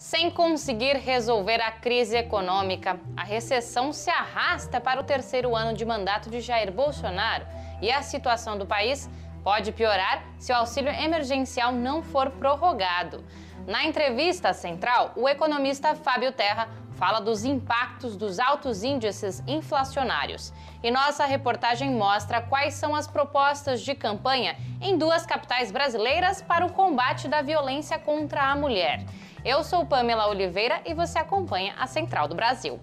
Sem conseguir resolver a crise econômica, a recessão se arrasta para o terceiro ano de mandato de Jair Bolsonaro e a situação do país pode piorar se o auxílio emergencial não for prorrogado. Na entrevista central, o economista Fábio Terra fala dos impactos dos altos índices inflacionários. E nossa reportagem mostra quais são as propostas de campanha em duas capitais brasileiras para o combate da violência contra a mulher. Eu sou Pamela Oliveira e você acompanha a Central do Brasil.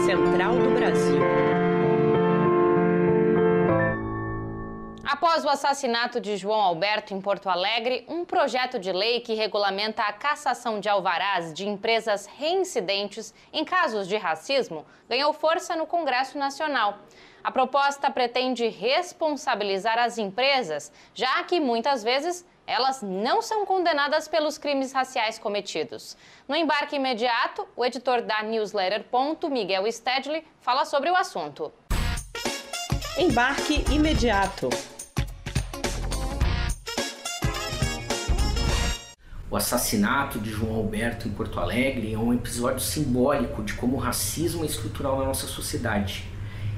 Central do Brasil. Após o assassinato de João Alberto em Porto Alegre, um projeto de lei que regulamenta a cassação de alvarás de empresas reincidentes em casos de racismo ganhou força no Congresso Nacional. A proposta pretende responsabilizar as empresas, já que muitas vezes elas não são condenadas pelos crimes raciais cometidos. No embarque imediato, o editor da newsletter Ponto, Miguel Stedley, fala sobre o assunto. Embarque imediato. O assassinato de João Alberto em Porto Alegre é um episódio simbólico de como o racismo é estrutural na nossa sociedade.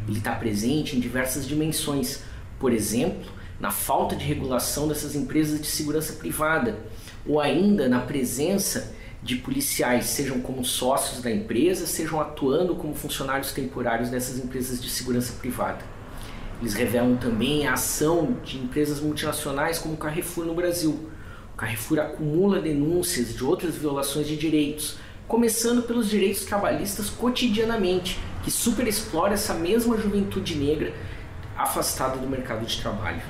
Ele está presente em diversas dimensões, por exemplo, na falta de regulação dessas empresas de segurança privada, ou ainda na presença de policiais, sejam como sócios da empresa, sejam atuando como funcionários temporários dessas empresas de segurança privada. Eles revelam também a ação de empresas multinacionais como o Carrefour no Brasil. O Carrefour acumula denúncias de outras violações de direitos, começando pelos direitos trabalhistas cotidianamente, que superexplora essa mesma juventude negra afastada do mercado de trabalho.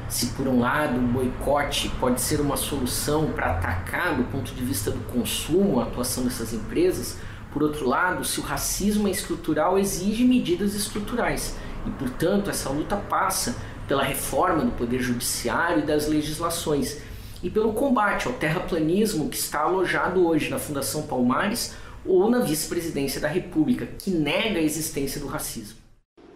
Se por um lado o boicote pode ser uma solução para atacar do ponto de vista do consumo a atuação dessas empresas, por outro lado, se o racismo é estrutural, exige medidas estruturais e, portanto, essa luta passa pela reforma do poder judiciário e das legislações e pelo combate ao terraplanismo que está alojado hoje na Fundação Palmares ou na Vice-Presidência da República, que nega a existência do racismo.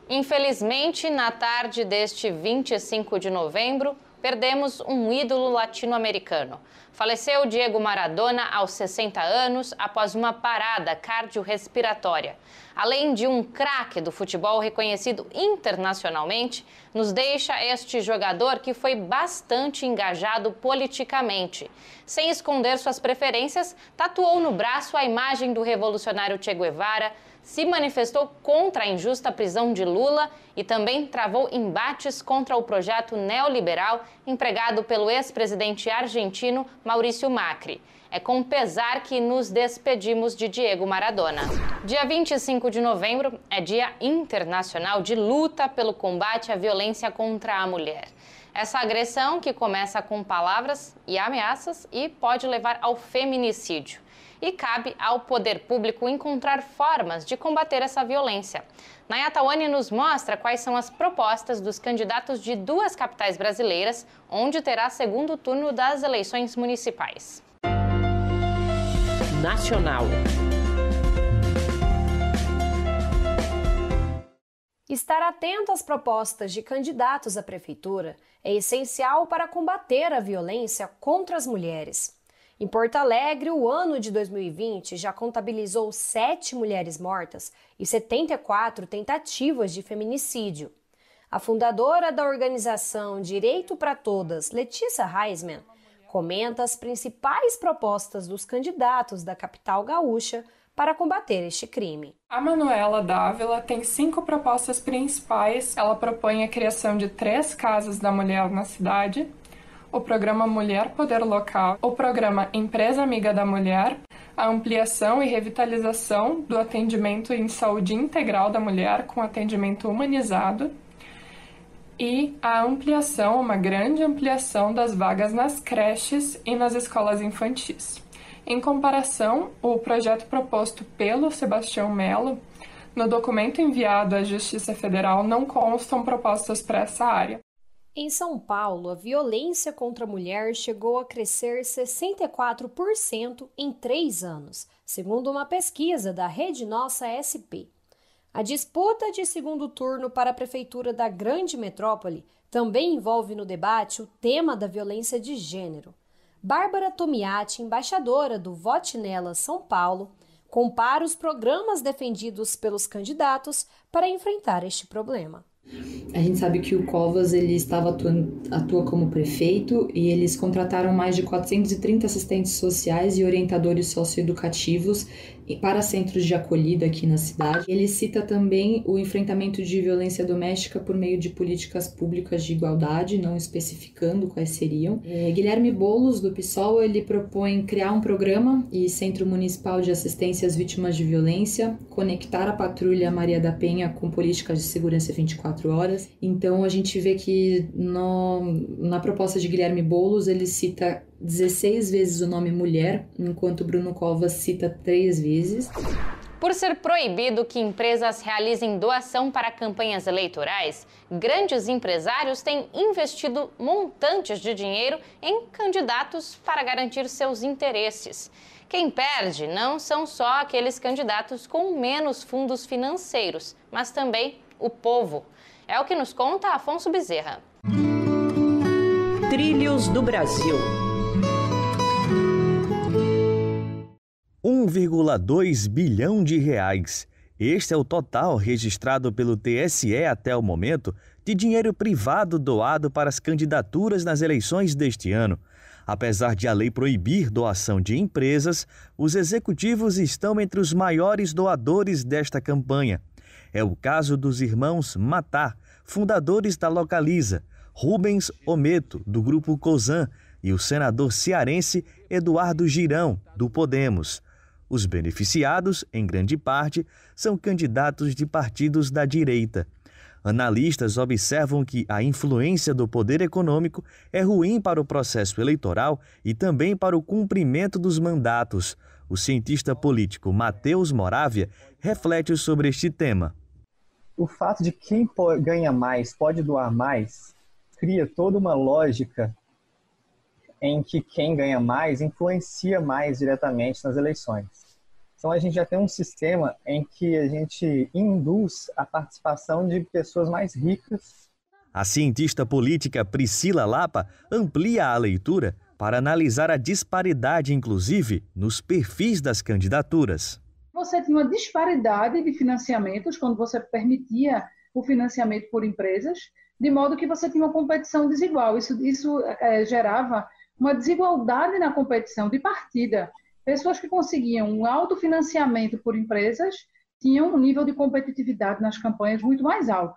Infelizmente, na tarde deste 25 de novembro, perdemos um ídolo latino-americano. Faleceu Diego Maradona aos 60 anos após uma parada cardiorrespiratória. Além de um craque do futebol reconhecido internacionalmente, nos deixa este jogador que foi bastante engajado politicamente. Sem esconder suas preferências, tatuou no braço a imagem do revolucionário Che Guevara, se manifestou contra a injusta prisão de Lula e também travou embates contra o projeto neoliberal empregado pelo ex-presidente argentino Maurício Macri. É com pesar que nos despedimos de Diego Maradona. Dia 25 de novembro é Dia Internacional de Luta pelo Combate à Violência contra a Mulher. Essa agressão que começa com palavras e ameaças e pode levar ao feminicídio. E cabe ao poder público encontrar formas de combater essa violência. Nayata Wani nos mostra quais são as propostas dos candidatos de duas capitais brasileiras, onde terá segundo turno das eleições municipais. Nacional. Estar atento às propostas de candidatos à prefeitura é essencial para combater a violência contra as mulheres. Em Porto Alegre, o ano de 2020 já contabilizou 7 mulheres mortas e 74 tentativas de feminicídio. A fundadora da organização Direito para Todas, Letícia Heisman, comenta as principais propostas dos candidatos da capital gaúcha para combater este crime. A Manuela Dávila tem 5 propostas principais. Ela propõe a criação de 3 casas da mulher na cidade, o programa Mulher Poder Local, o programa Empresa Amiga da Mulher, a ampliação e revitalização do atendimento em saúde integral da mulher com atendimento humanizado e a ampliação, uma grande ampliação das vagas nas creches e nas escolas infantis. Em comparação, o projeto proposto pelo Sebastião Melo, no documento enviado à Justiça Federal, não constam propostas para essa área. Em São Paulo, a violência contra a mulher chegou a crescer 64% em 3 anos, segundo uma pesquisa da Rede Nossa SP. A disputa de segundo turno para a prefeitura da grande metrópole também envolve no debate o tema da violência de gênero. Bárbara Tomiati, embaixadora do Vote Nela São Paulo, compara os programas defendidos pelos candidatos para enfrentar este problema. A gente sabe que o Covas ele atua como prefeito e eles contrataram mais de 430 assistentes sociais e orientadores socioeducativos para centros de acolhida aqui na cidade. Ele cita também o enfrentamento de violência doméstica por meio de políticas públicas de igualdade, não especificando quais seriam. Guilherme Boulos, do PSOL, ele propõe criar um programa e Centro Municipal de Assistência às Vítimas de Violência, conectar a Patrulha Maria da Penha com políticas de segurança 24 horas. Então a gente vê que na proposta de Guilherme Boulos ele cita 16 vezes o nome mulher, enquanto Bruno Covas cita 3 vezes. Por ser proibido que empresas realizem doação para campanhas eleitorais, grandes empresários têm investido montantes de dinheiro em candidatos para garantir seus interesses. Quem perde não são só aqueles candidatos com menos fundos financeiros, mas também o povo. É o que nos conta Afonso Bezerra. Trilhos do Brasil. 1,2 bilhão de reais. Este é o total registrado pelo TSE até o momento de dinheiro privado doado para as candidaturas nas eleições deste ano. Apesar de a lei proibir doação de empresas, os executivos estão entre os maiores doadores desta campanha. É o caso dos irmãos Matar, fundadores da Localiza, Rubens Ometo, do Grupo Cosan, e o senador cearense Eduardo Girão, do Podemos. Os beneficiados, em grande parte, são candidatos de partidos da direita. Analistas observam que a influência do poder econômico é ruim para o processo eleitoral e também para o cumprimento dos mandatos. O cientista político Matheus Moravia reflete sobre este tema. O fato de quem ganha mais pode doar mais cria toda uma lógica em que quem ganha mais influencia mais diretamente nas eleições. Então a gente já tem um sistema em que a gente induz a participação de pessoas mais ricas. A cientista política Priscila Lapa amplia a leitura para analisar a disparidade, inclusive, nos perfis das candidaturas. Você tinha uma disparidade de financiamentos quando você permitia o financiamento por empresas, de modo que você tinha uma competição desigual. Isso gerava uma desigualdade na competição de partida. Pessoas que conseguiam um autofinanciamento por empresas tinham um nível de competitividade nas campanhas muito mais alto.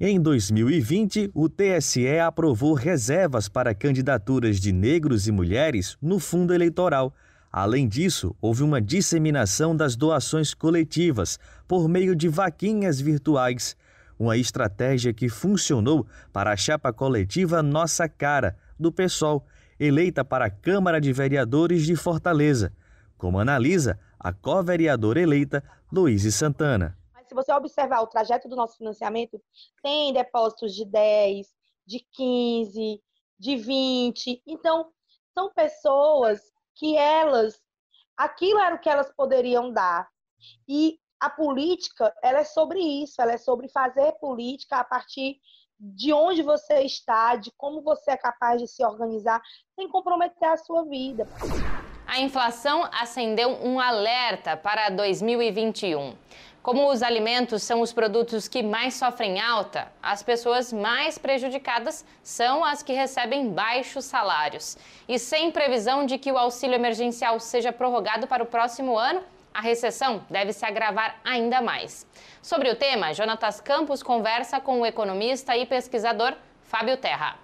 Em 2020, o TSE aprovou reservas para candidaturas de negros e mulheres no fundo eleitoral. Além disso, houve uma disseminação das doações coletivas por meio de vaquinhas virtuais. Uma estratégia que funcionou para a chapa coletiva Nossa Cara, do PSOL, eleita para a Câmara de Vereadores de Fortaleza, como analisa a co-vereadora eleita Luíse Santana. Se você observar o trajeto do nosso financiamento, tem depósitos de 10, de 15, de 20. Então, são pessoas que aquilo era o que elas poderiam dar. E a política, ela é sobre isso, ela é sobre fazer política a partir de onde você está, de como você é capaz de se organizar, sem comprometer a sua vida. A inflação acendeu um alerta para 2021. Como os alimentos são os produtos que mais sofrem alta, as pessoas mais prejudicadas são as que recebem baixos salários. E sem previsão de que o auxílio emergencial seja prorrogado para o próximo ano, a recessão deve se agravar ainda mais. Sobre o tema, Jonatas Campos conversa com o economista e pesquisador Fábio Terra.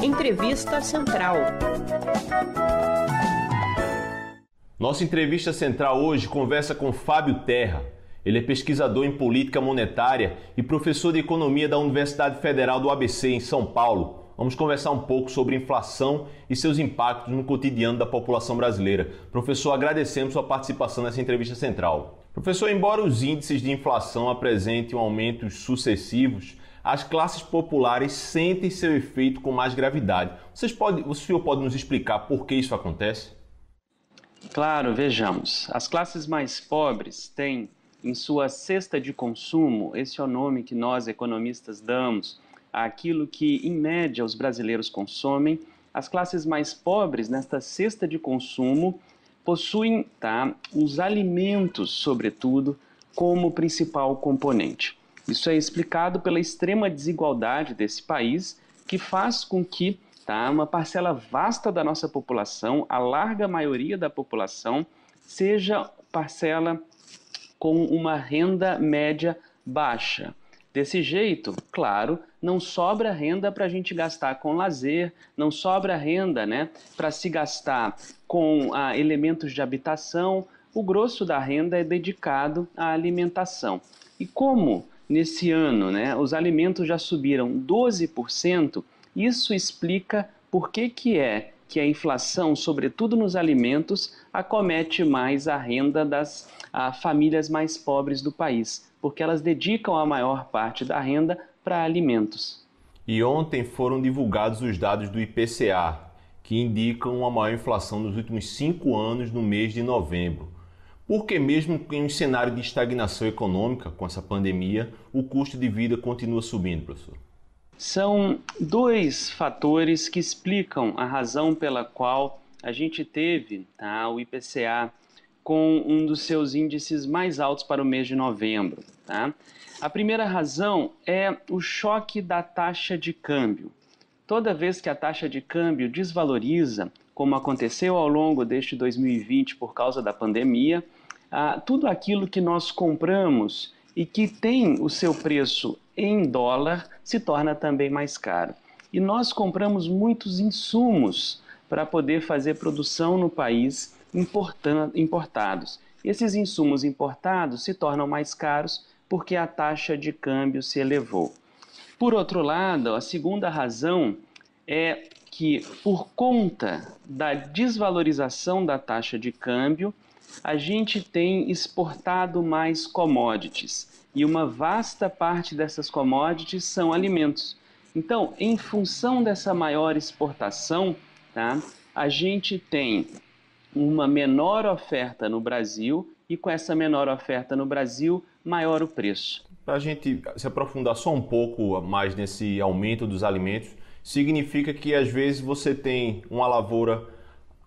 Entrevista Central. Nossa entrevista central hoje conversa com Fábio Terra. Ele é pesquisador em política monetária e professor de economia da Universidade Federal do ABC, em São Paulo. Vamos conversar um pouco sobre inflação e seus impactos no cotidiano da população brasileira. Professor, agradecemos sua participação nessa entrevista central. Professor, embora os índices de inflação apresentem aumentos sucessivos, as classes populares sentem seu efeito com mais gravidade. O senhor pode nos explicar por que isso acontece? Claro, vejamos. As classes mais pobres têm em sua cesta de consumo, esse é o nome que nós economistas damos àquilo que, em média, os brasileiros consomem, as classes mais pobres, nesta cesta de consumo, possuem os alimentos, sobretudo, como principal componente. Isso é explicado pela extrema desigualdade desse país, que faz com que uma parcela vasta da nossa população, a larga maioria da população, seja parcela com uma renda média baixa. Desse jeito, claro, não sobra renda para a gente gastar com lazer, não sobra renda, para se gastar com elementos de habitação. O grosso da renda é dedicado à alimentação. E como nesse ano os alimentos já subiram 12%, isso explica por que a inflação, sobretudo nos alimentos, acomete mais a renda das famílias mais pobres do país, porque elas dedicam a maior parte da renda para alimentos. E ontem foram divulgados os dados do IPCA, que indicam uma maior inflação nos últimos 5 anos no mês de novembro. Porque mesmo em um cenário de estagnação econômica, com essa pandemia, o custo de vida continua subindo, professor? São 2 fatores que explicam a razão pela qual a gente teve o IPCA com um dos seus índices mais altos para o mês de novembro. A primeira razão é o choque da taxa de câmbio. Toda vez que a taxa de câmbio desvaloriza, como aconteceu ao longo deste 2020 por causa da pandemia, tudo aquilo que nós compramos e que tem o seu preço em dólar se torna também mais caro. E nós compramos muitos insumos para poder fazer produção no país importados. Esses insumos importados se tornam mais caros porque a taxa de câmbio se elevou. Por outro lado, a segunda razão é que, por conta da desvalorização da taxa de câmbio, a gente tem exportado mais commodities. E uma vasta parte dessas commodities são alimentos. Então, em função dessa maior exportação, a gente tem uma menor oferta no Brasil e com essa menor oferta no Brasil, maior o preço. Para a gente se aprofundar só um pouco mais nesse aumento dos alimentos, significa que às vezes você tem uma lavoura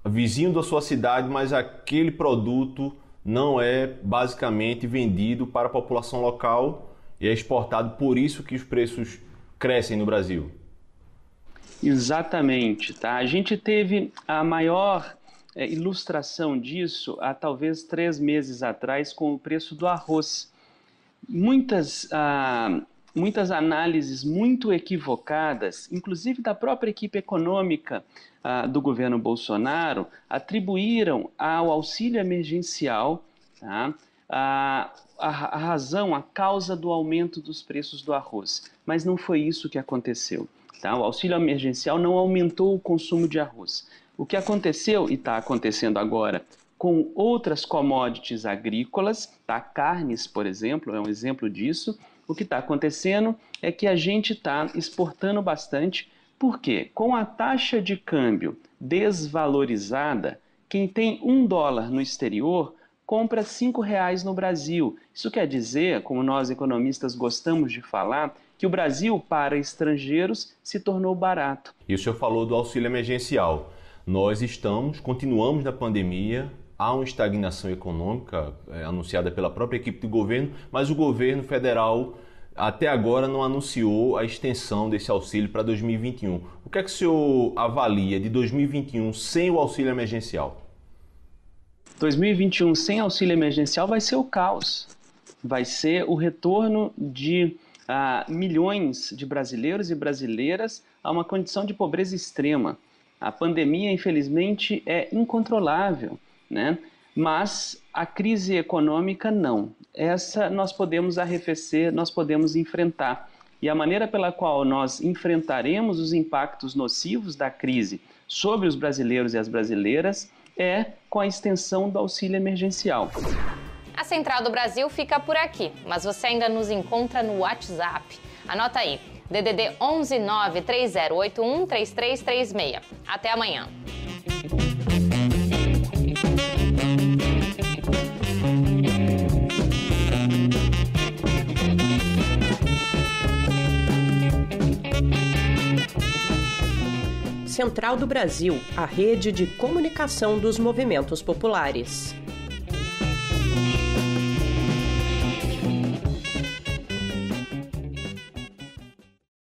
vizinho da sua cidade, mas aquele produto não é basicamente vendido para a população local e é exportado, por isso que os preços crescem no Brasil. Exatamente. A gente teve a maior ilustração disso há talvez 3 meses atrás com o preço do arroz. Muitas análises muito equivocadas, inclusive da própria equipe econômica do governo Bolsonaro, atribuíram ao auxílio emergencial a razão, a causa do aumento dos preços do arroz. Mas não foi isso que aconteceu. O auxílio emergencial não aumentou o consumo de arroz. O que aconteceu, e está acontecendo agora, com outras commodities agrícolas, carnes, por exemplo, é um exemplo disso. O que está acontecendo é que a gente está exportando bastante. Por quê? Com a taxa de câmbio desvalorizada, quem tem $1 no exterior compra R$5 no Brasil. Isso quer dizer, como nós economistas gostamos de falar, que o Brasil, para estrangeiros, se tornou barato. E o senhor falou do auxílio emergencial. Nós continuamos na pandemia, há uma estagnação econômica anunciada pela própria equipe do governo, mas o governo federal até agora não anunciou a extensão desse auxílio para 2021. O que é que o senhor avalia de 2021 sem o auxílio emergencial? 2021 sem auxílio emergencial vai ser o caos. Vai ser o retorno de milhões de brasileiros e brasileiras a uma condição de pobreza extrema. A pandemia, infelizmente, é incontrolável, mas a crise econômica não. Essa nós podemos arrefecer, nós podemos enfrentar. E a maneira pela qual nós enfrentaremos os impactos nocivos da crise sobre os brasileiros e as brasileiras é com a extensão do auxílio emergencial. A Central do Brasil fica por aqui, mas você ainda nos encontra no WhatsApp. Anota aí, DDD 11 93081 3336. Até amanhã. Central do Brasil, a rede de comunicação dos movimentos populares.